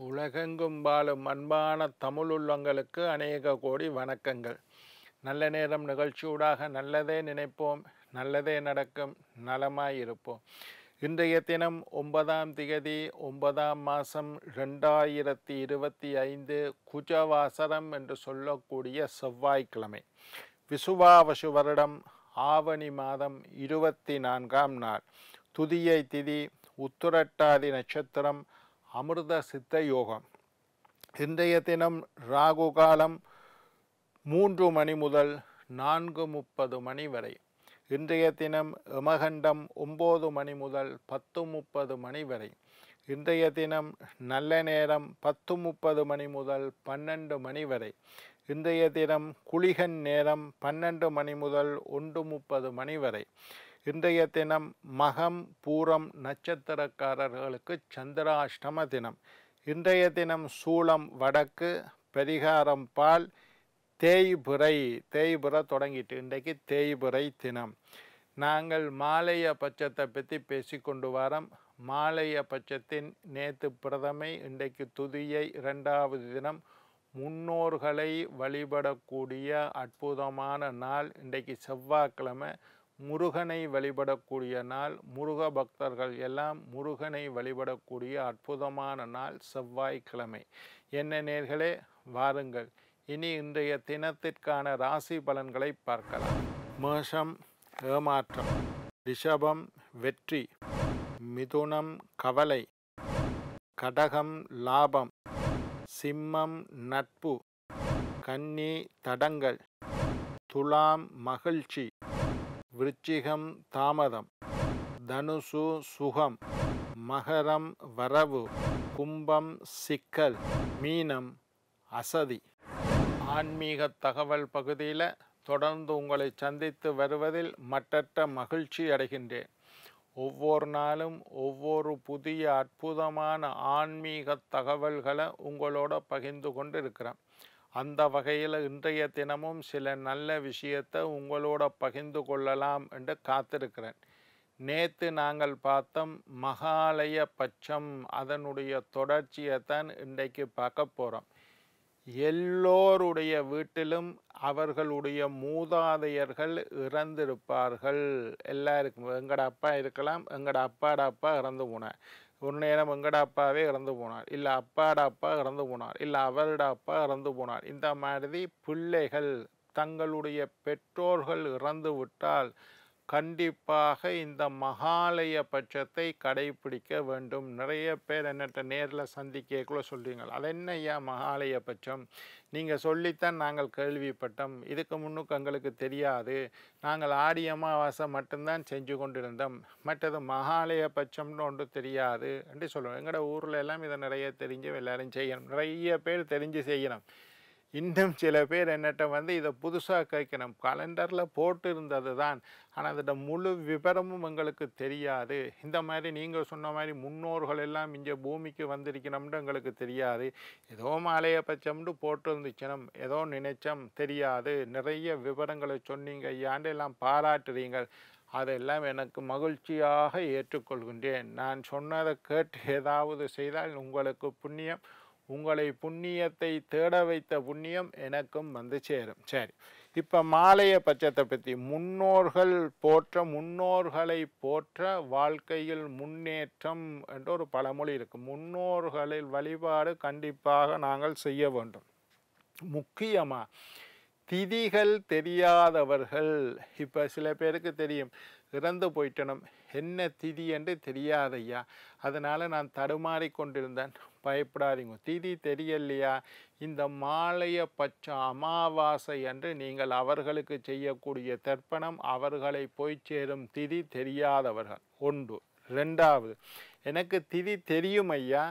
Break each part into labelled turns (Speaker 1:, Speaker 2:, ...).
Speaker 1: உலகெங்கும் வாழும் அன்பான தமிழுள்ளங்களுக்கு அநேக கோடி வணக்கங்கள். நல்ல நேரம் நிகழ்ச்சியூடாக நல்லதே நினைப்போம், நல்லதே நடக்கும், நலமாயிருப்போம். இன்றைய தினம் 9ஆம் திகதி 9ஆம் மாதம் 2025 குஜவாசரம் என்று சொல்லக்கூடிய செவ்வாய்க்கிழமை. விசுவாவசு வருடம் ஆவணி மாதம் 24ஆம் நாள். துதியை திதி, உத்திரட்டாதி நட்சத்திரம், அமிர்த சித்த யோகம். இன்றைய தினம் ராகு காலம் 3 மணி முதல் 4:30 மணி வரை. இன்றைய தினம் யமகண்டம் 9 மணி முதல் 10:30 மணி வரை. இன்றைய தினம் நல்ல நேரம் 10:30 மணி முதல் 12 மணி வரை. இன்றைய தினம் குளிகன் நேரம் 12 மணி முதல் 1:30 மணி வரை. இன்றைய தினம் மகம் பூரம் நட்சத்திரக்காரர்களுக்கு சந்திராஷ்டம தினம். இன்றைய தினம் சூளம் வடக்கு, பரிகாரம் பால், தேய்பிறை தொடங்கிட்டு இன்றைக்கு தேய்பிறை தினம். நாங்கள் மாலைய பட்சத்தை பற்றி பேசிக்கொண்டு வரோம். மாலைய பட்சத்தின் நேற்று பிரதமை, இன்றைக்கு துதியை 2வது தினம். முன்னோர்களை வழிபடக்கூடிய அற்புதமான நாள். இன்றைக்கு செவ்வாய்க்கிழமை, முருகனை வழிபடக்கூடிய நாள். முருக பக்தர்கள் எல்லாம் முருகனை வழிபடக்கூடிய அற்புதமான நாள் செவ்வாய்க்கிழமை. என்ன நேர்களே, வாருங்கள் இனி இன்றைய தினத்திற்கான ராசி பலன்களை பார்க்கலாம். மேஷம் ஏமாற்றம், ரிஷபம் வெற்றி, மிதுனம் கவலை, கடகம் லாபம், சிம்மம் நட்பு, கன்னி தடங்கள், துலாம் மகிழ்ச்சி, விருச்சிகம் தாமதம், தனுசு சுகம், மகரம் வரவு, கும்பம் சிக்கல், மீனம் அசதி. ஆன்மீக தகவல் பகுதியில் தொடர்ந்து உங்களை சந்தித்து வருவதில் மட்டற்ற மகிழ்ச்சி அடைகின்றேன். ஒவ்வொரு நாளும் ஒவ்வொரு புதிய அற்புதமான ஆன்மீக தகவல்களை உங்களோட பகிர்ந்து கொண்டு இருக்கிறேன். அந்த வகையில் இன்றைய தினமும் சில நல்ல விஷயத்தை உங்களோட பகிர்ந்து கொள்ளலாம் என்று காத்திருக்கிறேன். நேற்று நாங்கள் பார்த்தோம் மகாலய பட்சம், அதனுடைய தொடர்ச்சியைத்தான் இன்றைக்கு பார்க்க போகிறோம். எல்லோருடைய வீட்டிலும் அவர்களுடைய மூதாதையர்கள் இறந்திருப்பார்கள். எல்லாருக்கும் எங்கட அப்பா இருக்கலாம், எங்கட அப்பாட அப்பா இறந்து போனார், ஒரு நேரம் எங்கட அப்பாவே இறந்து போனார், இல்லை அப்பாட அப்பா இறந்து போனார், இல்லை அவரோட அப்பா இறந்து போனார். இந்த மாதிரி பிள்ளைகள் தங்களுடைய பெற்றோர்கள் இறந்து விட்டால் கண்டிப்பாக இந்த மகாலய பட்சத்தை கடைபிடிக்க வேண்டும். நிறைய பேர் என்னட்ட நேரில் சந்திக்கக்குள்ள சொல்கிறீங்க, அது என்ன ஐயா மகாலய பட்சம், நீங்கள் சொல்லித்தான் நாங்கள் கேள்விப்பட்டோம், இதுக்கு முன்னுக்கு எங்களுக்கு தெரியாது, நாங்கள் ஆடி அமாவாசை மட்டும்தான் செஞ்சு கொண்டிருந்தோம், மற்றது மகாலய பட்சம்னு ஒன்று தெரியாது என்று சொல்லுவோம். எங்களோட ஊரில் எல்லாம் இதை நிறைய தெரிஞ்சு எல்லாரும் செய்யணும், நிறைய பேர் தெரிஞ்சு செய்யணும். இன்னும் சில பேர் என்னட்ட இதை புதுசாக கேட்கணும், கலண்டரில் போட்டு இருந்தது தான், ஆனால் அதோட முழு விவரமும் எங்களுக்கு தெரியாது. இந்த மாதிரி நீங்கள் சொன்ன மாதிரி முன்னோர்கள் எல்லாம் இங்கே பூமிக்கு வந்திருக்கணும்னு எங்களுக்கு தெரியாது, ஏதோ மாலைய பட்சம்னு போட்டு இருந்துச்சனும், ஏதோ நினைச்சோம் தெரியாது, நிறைய விவரங்களை சொன்னீங்க ஐயாண்டு எல்லாம் பாராட்டுறீங்க. அதெல்லாம் எனக்கு மகிழ்ச்சியாக ஏற்றுக்கொள்கின்றேன். நான் சொன்னதை கேட்டு ஏதாவது செய்தால் உங்களுக்கு புண்ணியம், உங்களை புண்ணியத்தை தேட வைத்த புண்ணியம் எனக்கும் சேரும். சரி, இப்போ மாலைய பட்சத்தை பற்றி, முன்னோர்களை போற்ற வாழ்க்கையில் முன்னேற்றம் என்ற ஒரு பழமொழி இருக்குது. முன்னோர்களில் வழிபாடு கண்டிப்பாக நாங்கள் செய்ய வேண்டும். முக்கியமாக திதிகள் தெரியாதவர்கள், இப்போ சில பேருக்கு தெரியும் இறந்து போயிட்டனும், என்ன திதி என்று தெரியாதையா, அதனால் நான் தடுமாறி கொண்டிருந்தேன். பயப்படாதீங்க, திதி தெரியலையா, இந்த மாலைய பட்ச அமாவாசை என்று நீங்கள் அவர்களுக்கு செய்யக்கூடிய தர்ப்பணம் அவர்களை போய் சேரும். திதி தெரியாதவர்கள் ஒன்று. 2வது, எனக்கு திதி தெரியும் ஐயா,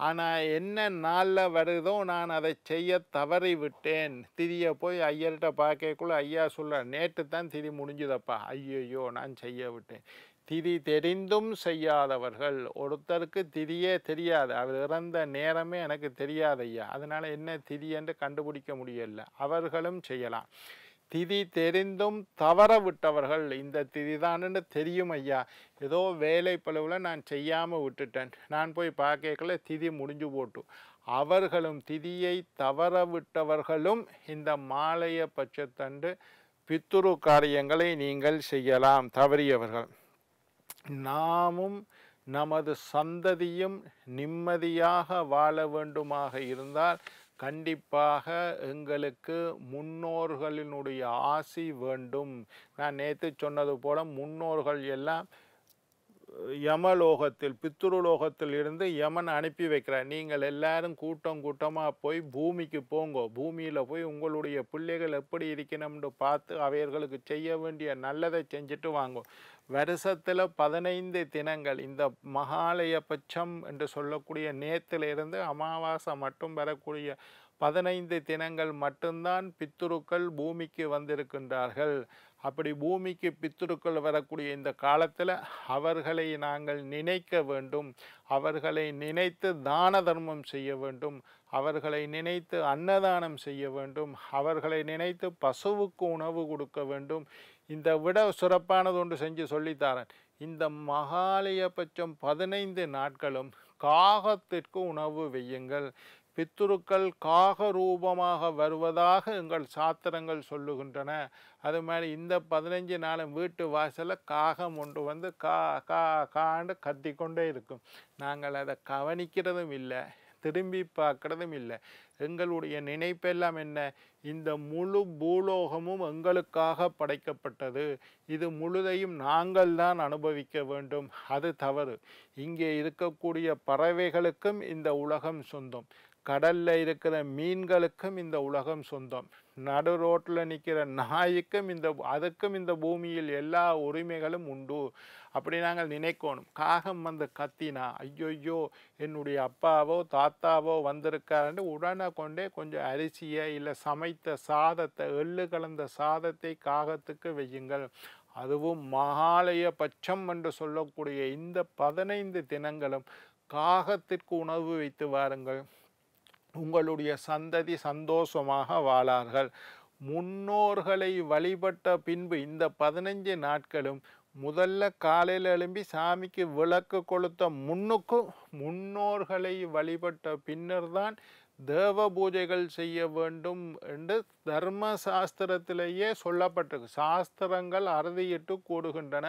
Speaker 1: ஆனால் என்ன நாளில் வருதோ நான் அதை செய்ய தவறி விட்டேன். திதியை போய் ஐயர்கிட்ட பார்க்கக்குள்ள ஐயா சொல்ல, நேற்று தான் திதி முடிஞ்சுதப்பா, ஐயோ நான் செய்ய விட்டேன். திதி தெரிந்தும் செய்யாதவர்கள், ஒருத்தருக்கு திதியே தெரியாது, அவர் இறந்த நேரமே எனக்கு தெரியாது ஐயா, அதனால் என்ன திதி என்று கண்டுபிடிக்க முடியல, அவர்களும் செய்யலாம். திதி தெரிந்தும் தவற விட்டவர்கள், இந்த திதி தான்னு தெரியும் ஐயா, ஏதோ வேலை பளுவில் நான் செய்யாமல் விட்டுட்டேன், நான் போய் பார்க்கல திதி முடிஞ்சு போட்டு, அவர்களும் திதியை தவற விட்டவர்களும் இந்த மாலைய பட்சத்தன்று பித்துரு காரியங்களை நீங்கள் செய்யலாம். தவறியவர்கள், நாமும் நமது சந்ததியும் நிம்மதியாக வாழ வேண்டுமாக இருந்தால் கண்டிப்பாக எங்களுக்கு முன்னோர்களினுடைய ஆசி வேண்டும். நான் நேற்று சொன்னது போல முன்னோர்கள் எல்லாம் யமலோகத்தில் பித்ருலோகத்தில் இருந்து யமன் அனுப்பி வைக்கிறார். நீங்கள் எல்லாரும் கூட்டம் கூட்டமாக போய் பூமிக்கு போங்கோ, பூமியில் போய் உங்களுடைய பிள்ளைகள் எப்படி இருக்கணும்னு பார்த்து அவைகளுக்கு செய்ய வேண்டிய நல்லதை செஞ்சுட்டு வாங்கோ. வருஷத்தில் 15 தினங்கள் இந்த மகாலய பட்சம் என்று சொல்லக்கூடிய நேத்திலிருந்து அமாவாசை மட்டும் வரக்கூடிய 15 தினங்கள் மட்டும்தான் பித்துருக்கள் பூமிக்கு வந்திருக்கின்றார்கள். அப்படி பூமிக்கு பித்துருக்கள் வரக்கூடிய இந்த காலத்தில் அவர்களை நாங்கள் நினைக்க வேண்டும், அவர்களை நினைத்து தான தர்மம் செய்ய வேண்டும், அவர்களை நினைத்து அன்னதானம் செய்ய வேண்டும், அவர்களை நினைத்து பசுவுக்கு உணவு கொடுக்க வேண்டும். இந்த விட சிறப்பானது ஒன்று செஞ்சு சொல்லித்தாரன். இந்த மகாலய பட்சம் 15 நாட்களும் காகத்திற்கு உணவு வையுங்கள். பித்துருக்கள் காக ரூபமாக வருவதாக எங்கள் சாத்திரங்கள் சொல்லுகின்றன. அது மாதிரி இந்த 15 நாளும் வீட்டு வாசலில் காகம் ஒன்று வந்து கா கா காண்டு கத்திக்கொண்டே இருக்கும். நாங்கள் அதை கவனிக்கிறதும் இல்லை, திரும்பி பார்க்கறதும் இல்லை. எங்களுடைய நினைப்பெல்லாம் என்ன, இந்த முழு பூலோகமும் எங்களுக்காக படைக்கப்பட்டது, இது முழுதையும் நாங்கள் தான் அனுபவிக்க வேண்டும். அது தவறு. இங்கே இருக்கக்கூடிய பறவைகளுக்கும் இந்த உலகம் சொந்தம், கடலில் இருக்கிற மீன்களுக்கும் இந்த உலகம் சொந்தம், நடு ரோட்டில் நிற்கிற நாய்க்கும் அதுக்கும் இந்த பூமியில் எல்லா உரிமைகளும் உண்டு. அப்படி நாங்கள் நினைக்கணும். காகம் வந்து கத்தினா ஐயோ என்னுடைய அப்பாவோ தாத்தாவோ வந்திருக்காருன்னு உடனே கொண்டே கொஞ்சம் அரிசியை இல்லை சமைத்த சாதத்தை, எள்ளு கலந்த சாதத்தை காகத்துக்கு வையுங்கள். அதுவும் மகாலய பட்சம் என்று சொல்லக்கூடிய இந்த 15 தினங்களும் காகத்திற்கு உணவு வைத்து வாருங்கள். உங்களுடைய சந்ததி சந்தோஷமாக வாழார்கள். முன்னோர்களை வழிபட்ட பின்பு இந்த 15 நாட்களும் முதல்ல காலையில் எழும்பி சாமிக்கு விளக்கு கொளுத்த முன்னோர்களை வழிபட்ட பின்னர் தான் தேவ பூஜைகள் செய்ய வேண்டும் என்று தர்ம சாஸ்திரத்திலேயே சொல்லப்பட்டிருக்கு. சாஸ்திரங்கள் அறுதியிட்டு கூடுகின்றன.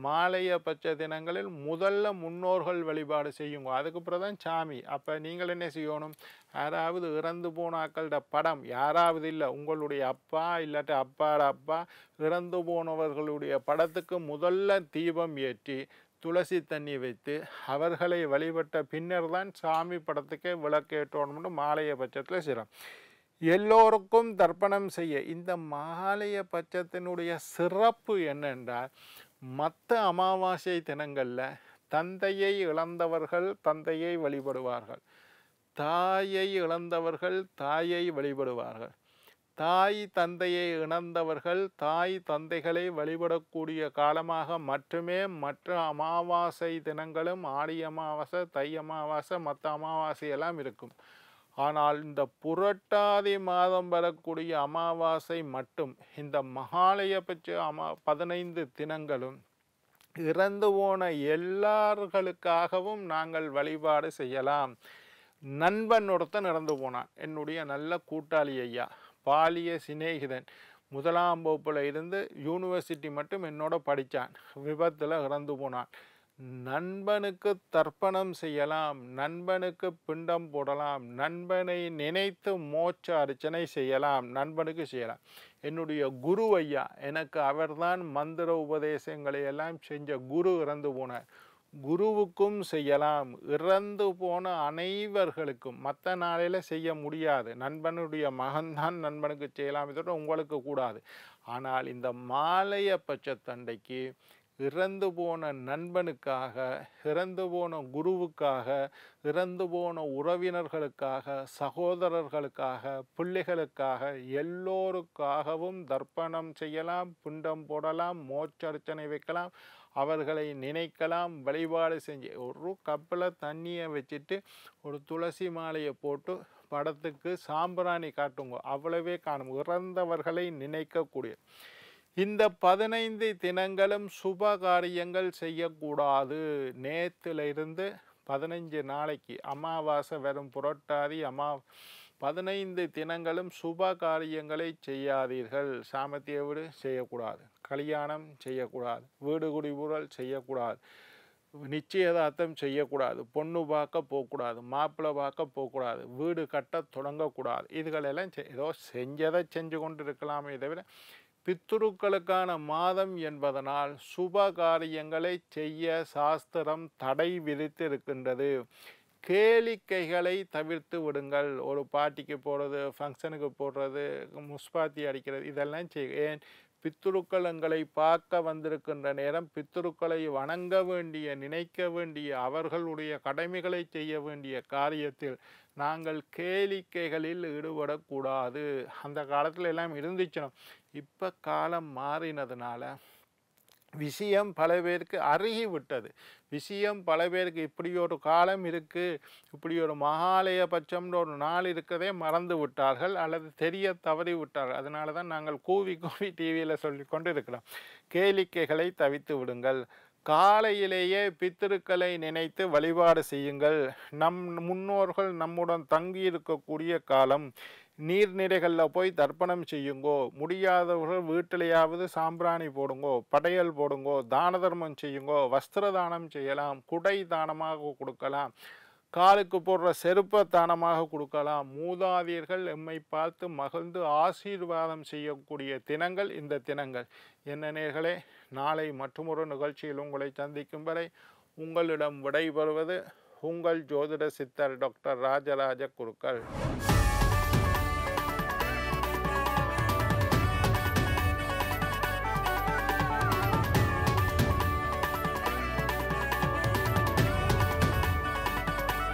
Speaker 1: மாலைய பட்ச தினங்களில் முதல்ல முன்னோர்கள் வழிபாடு செய்யுங்க, அதுக்கு பிறகு தான் சாமி. அப்போ நீங்கள் என்ன செய்யணும், யாராவது இறந்து போனாக்களோட படம், யாராவது இல்லை உங்களுடைய அப்பா இல்லாட்டி அப்பாட அப்பா இறந்து போனவர்களுடைய படத்துக்கு முதல்ல தீபம் ஏற்றி துளசி தண்ணி வைத்து அவர்களை வழிபட்ட பின்னர் தான் சாமி படத்துக்கே விளக்கேற்றணும்னு மாலைய பட்சத்தில் சிரம். எல்லோருக்கும் தர்ப்பணம் செய்ய இந்த மாலைய பட்சத்தினுடைய சிறப்பு என்னென்றால், மற்ற அமாவாசை தினங்களில் தந்தையை இழந்தவர்கள் தந்தையை வழிபடுவார்கள், தாயை இழந்தவர்கள் தாயை வழிபடுவார்கள், தாய் தந்தையை இழந்தவர்கள் தாய் தந்தைகளை வழிபடக்கூடிய காலமாக மட்டுமே மற்ற அமாவாசை தினங்களும் ஆடி அமாவாசை தை அமாவாசை மற்ற அமாவாசையெல்லாம் இருக்கும். ஆனால் இந்த புரட்டாதி மாதம் வரக்கூடிய அமாவாசை மட்டும் இந்த மகாலய பட்ச 15 தினங்களும் இறந்து போன எல்லார்களுக்காகவும் நாங்கள் வழிபாடு செய்யலாம். நண்பன் ஒருத்தன் இறந்து போனான், என்னுடைய நல்ல கூட்டாளி ஐயா, பாலிய சிநேகிதன், 1ஆம் வகுப்பில் இருந்து யூனிவர்சிட்டி மட்டும் என்னோட படித்தான், விபத்தில் இறந்து போனான். நண்பனுக்கு தர்ப்பணம் செய்யலாம், நண்பனுக்கு பிண்டம் போடலாம், நண்பனை நினைத்து மோட்ச அர்ச்சனை செய்யலாம், நண்பனுக்கு செய்யலாம். என்னுடைய குரு ஐயா, எனக்கு அவர்தான் மந்திர உபதேசங்களை எல்லாம் செஞ்ச குரு இறந்து போனார், குருவுக்கும் செய்யலாம். இறந்து போன அனைவர்களுக்கும் மற்ற நாளையில் செய்ய முடியாது, நண்பனுடைய மகன்தான் நண்பனுக்கு செய்யலாம், இதோட உங்களுக்கு கூடாது. ஆனால் இந்த மாலைய பட்சத்தண்டைக்கு இறந்து போன நண்பனுக்காக, இறந்து போன குருவுக்காக, இறந்து போன உறவினர்களுக்காக, சகோதரர்களுக்காக, பிள்ளைகளுக்காக, எல்லோருக்காகவும் தர்ப்பணம் செய்யலாம், பிண்டம் போடலாம், மோட்சர்ச்சனை வைக்கலாம், அவர்களை நினைக்கலாம், வழிபாடு செஞ்சு ஒரு கப்பில் தண்ணியை வச்சுட்டு ஒரு துளசி மாலையை போட்டு படத்துக்கு சாம்பிராணி காட்டுங்க, அவ்வளவே காணும். இறந்தவர்களை நினைக்கக்கூடிய இந்த 15 தினங்களும் சுப காரியங்கள் செய்யக்கூடாது. நேத்திலிருந்து 15 நாளைக்கு அமாவாசை வரும் புரட்டாதி 15 தினங்களும் சுப காரியங்களை செய்யாதீர்கள். சாமத்திய வீடு செய்யக்கூடாது, கல்யாணம் செய்யக்கூடாது, வீடு குடிபுறல் செய்யக்கூடாது, நிச்சயதார்த்தம் செய்யக்கூடாது, பொண்ணு பார்க்க போகக்கூடாது, மாப்பிள்ளை பார்க்க போகக்கூடாது, வீடு கட்ட தொடங்கக்கூடாது. இதுகளெல்லாம் ஏதோ செஞ்சதை செஞ்சு கொண்டு இருக்கலாமே தவிர, பித்ருக்களுக்கான மாதம் என்பதனால் சுப காரியங்களை செய்ய சாஸ்திரம் தடை விதித்து இருக்கின்றது. கேளிக்கைகளை தவிர்த்து விடுங்கள். ஒரு பார்ட்டிக்கு போடுறது, ஃபங்க்ஷனுக்கு போடுறது, முஸ்பாத்தி அடிக்கிறது, இதெல்லாம் ஏன் பித்ருக்கள் எங்களை பார்க்க வந்திருக்கின்ற நேரம், பித்ருக்களை வணங்க வேண்டிய, நினைக்க வேண்டிய, அவர்களுடைய கடமைகளை செய்ய வேண்டிய காரியத்தில் நாங்கள் கேளிக்கைகளில் ஈடுபடக்கூடாது. அந்த காலத்தில் எல்லாம் இருந்துச்சுன்னா, இப்போ காலம் மாறினதுனால விஷயம் பல பேருக்கு அருகி விட்டது. விஷயம் பல பேருக்கு இப்படி ஒரு காலம் இருக்குது, இப்படி ஒரு மகாலய பட்சம்ன்ற ஒரு நாள் இருக்கதே மறந்து விட்டார்கள், அல்லது தெரிய தவறி விட்டார்கள். அதனால தான் நாங்கள் கூவி கூவி டிவியில் சொல்லி கொண்டு இருக்கிறோம், கேளிக்கைகளை தவித்து விடுங்கள். காலையிலேயே பித்திருக்களை நினைத்து வழிபாடு செய்யுங்கள். நம் முன்னோர்கள் நம்முடன் தங்கி இருக்கக்கூடிய காலம். நீர்நிலைகளில் போய் தர்ப்பணம் செய்யுங்கோ, முடியாதவர்கள் வீட்டிலையாவது சாம்பிராணி போடுங்கோ, படையல் போடுங்கோ, தான தர்மம் செய்யுங்கோ, வஸ்திர தானம் செய்யலாம், குடை தானமாக கொடுக்கலாம், காலுக்கு போடுற செருப்பை தானமாக கொடுக்கலாம். மூதாதையர்கள் எம்மை பார்த்து மகிழ்ந்து ஆசீர்வாதம் செய்யக்கூடிய தினங்கள் இந்த தினங்கள். என்ன நேயர்களே, நாளை மற்றொரு நிகழ்ச்சியில் உங்களை சந்திக்கும் வரை உங்களிடம் விடைபெறுவது உங்கள் ஜோதிட சித்தர் டாக்டர் ராஜராஜ குருக்கள்.